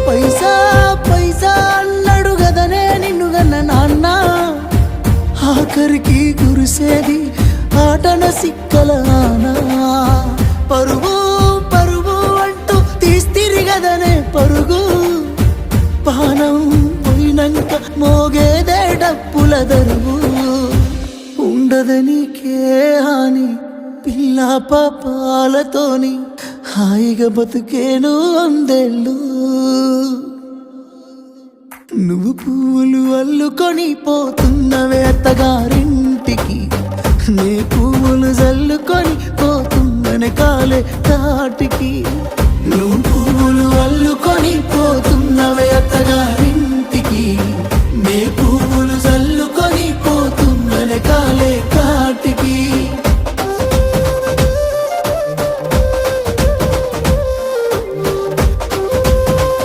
పైసా పైసా అన్నాడు గదనే నిన్ను గన్న నాన్న, ఆఖరికి కురిసేది ఆటన సిక్కల ఆనా. పరుగు పరుగు అంటూ తీస్తిరి గదనే పరుగు, పానం పోయినంక మోగేదే డప్పుల దరువు. ఉండదనికే హాని పిల్ల పాపాలతోని, హాయిగా బతుకేను వందేళ్ళు. నువ్వు పూలు అల్లుకొని పోతున్నవే అత్తగారింటికి, నే పువ్వులు జల్లుకొని పోతున్ననే కాలే తాటికి. నువ్వు